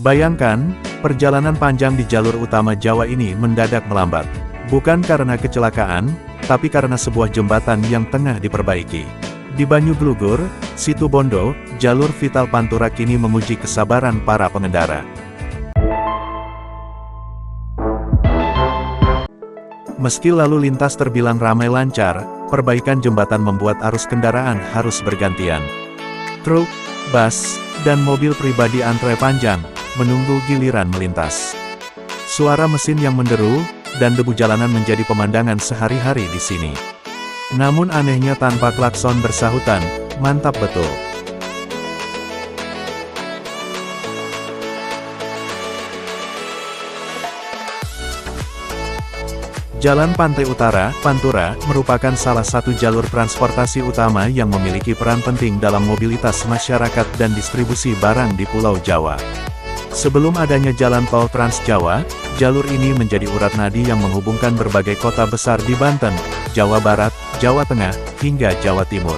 Bayangkan, perjalanan panjang di jalur utama Jawa ini mendadak melambat. Bukan karena kecelakaan, tapi karena sebuah jembatan yang tengah diperbaiki. Di Banyuglugur, Situbondo, jalur vital Pantura kini menguji kesabaran para pengendara. Meski lalu lintas terbilang ramai lancar, perbaikan jembatan membuat arus kendaraan harus bergantian. Truk, bus, dan mobil pribadi antre panjang, menunggu giliran melintas. Suara mesin yang menderu, dan debu jalanan menjadi pemandangan sehari-hari di sini. Namun anehnya tanpa klakson bersahutan, mantap betul. Jalan Pantai Utara, Pantura, merupakan salah satu jalur transportasi utama yang memiliki peran penting dalam mobilitas masyarakat dan distribusi barang di Pulau Jawa. Sebelum adanya jalan tol Trans Jawa, jalur ini menjadi urat nadi yang menghubungkan berbagai kota besar di Banten, Jawa Barat, Jawa Tengah, hingga Jawa Timur.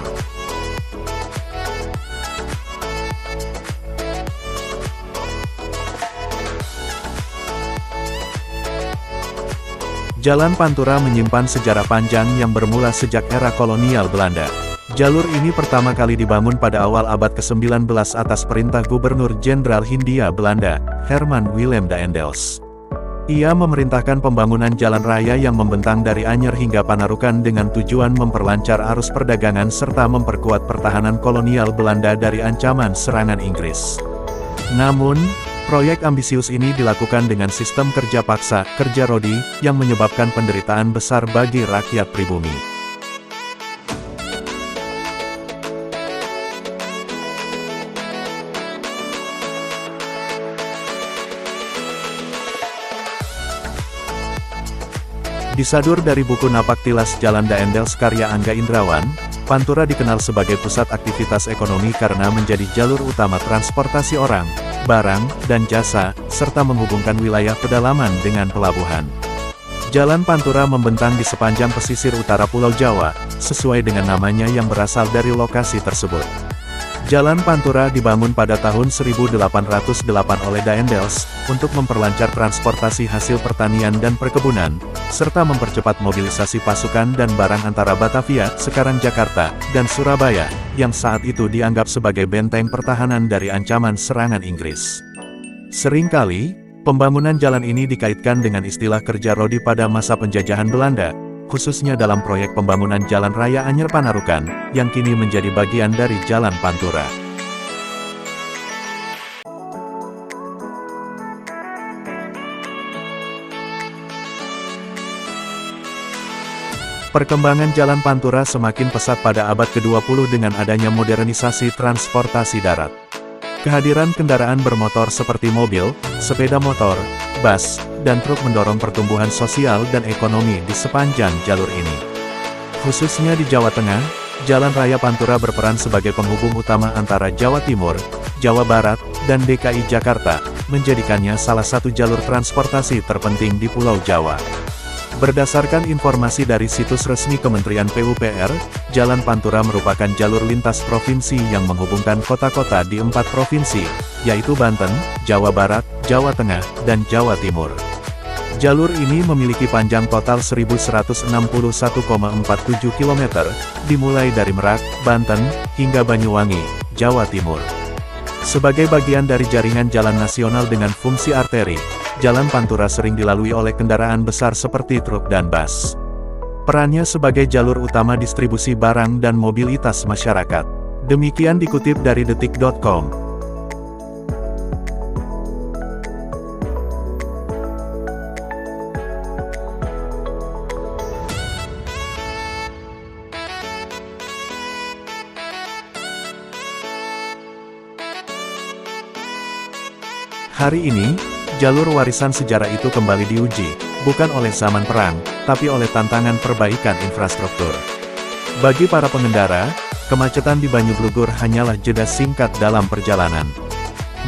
Jalan Pantura menyimpan sejarah panjang yang bermula sejak era kolonial Belanda. Jalur ini pertama kali dibangun pada awal abad ke-19 atas perintah Gubernur Jenderal Hindia Belanda, Herman Willem Daendels. Ia memerintahkan pembangunan jalan raya yang membentang dari Anyer hingga Panarukan dengan tujuan memperlancar arus perdagangan serta memperkuat pertahanan kolonial Belanda dari ancaman serangan Inggris. Namun, proyek ambisius ini dilakukan dengan sistem kerja paksa, kerja rodi, yang menyebabkan penderitaan besar bagi rakyat pribumi. Disadur dari buku Napak Tilas Jalan Daendels karya Angga Indrawan, Pantura dikenal sebagai pusat aktivitas ekonomi karena menjadi jalur utama transportasi orang, barang, dan jasa, serta menghubungkan wilayah pedalaman dengan pelabuhan. Jalan Pantura membentang di sepanjang pesisir utara Pulau Jawa, sesuai dengan namanya yang berasal dari lokasi tersebut. Jalan Pantura dibangun pada tahun 1808 oleh Daendels, untuk memperlancar transportasi hasil pertanian dan perkebunan, serta mempercepat mobilisasi pasukan dan barang antara Batavia, sekarang Jakarta, dan Surabaya, yang saat itu dianggap sebagai benteng pertahanan dari ancaman serangan Inggris. Seringkali, pembangunan jalan ini dikaitkan dengan istilah kerja rodi pada masa penjajahan Belanda, khususnya dalam proyek pembangunan Jalan Raya Anyer Panarukan, yang kini menjadi bagian dari Jalan Pantura. Perkembangan Jalan Pantura semakin pesat pada abad ke-20 dengan adanya modernisasi transportasi darat. Kehadiran kendaraan bermotor seperti mobil, sepeda motor, bus, dan truk mendorong pertumbuhan sosial dan ekonomi di sepanjang jalur ini. Khususnya di Jawa Tengah, Jalan Raya Pantura berperan sebagai penghubung utama antara Jawa Timur, Jawa Barat, dan DKI Jakarta, menjadikannya salah satu jalur transportasi terpenting di Pulau Jawa. Berdasarkan informasi dari situs resmi Kementerian PUPR, Jalan Pantura merupakan jalur lintas provinsi yang menghubungkan kota-kota di 4 provinsi, yaitu Banten, Jawa Barat, Jawa Tengah, dan Jawa Timur. Jalur ini memiliki panjang total 1161,47 km, dimulai dari Merak, Banten, hingga Banyuwangi, Jawa Timur. Sebagai bagian dari jaringan jalan nasional dengan fungsi arteri, Jalan Pantura sering dilalui oleh kendaraan besar seperti truk dan bus. Perannya sebagai jalur utama distribusi barang dan mobilitas masyarakat. Demikian dikutip dari detik.com. Hari ini, jalur warisan sejarah itu kembali diuji, bukan oleh zaman perang, tapi oleh tantangan perbaikan infrastruktur. Bagi para pengendara, kemacetan di Banyuglugur hanyalah jeda singkat dalam perjalanan.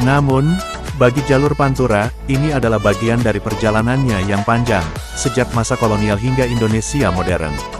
Namun, bagi jalur Pantura, ini adalah bagian dari perjalanannya yang panjang, sejak masa kolonial hingga Indonesia modern.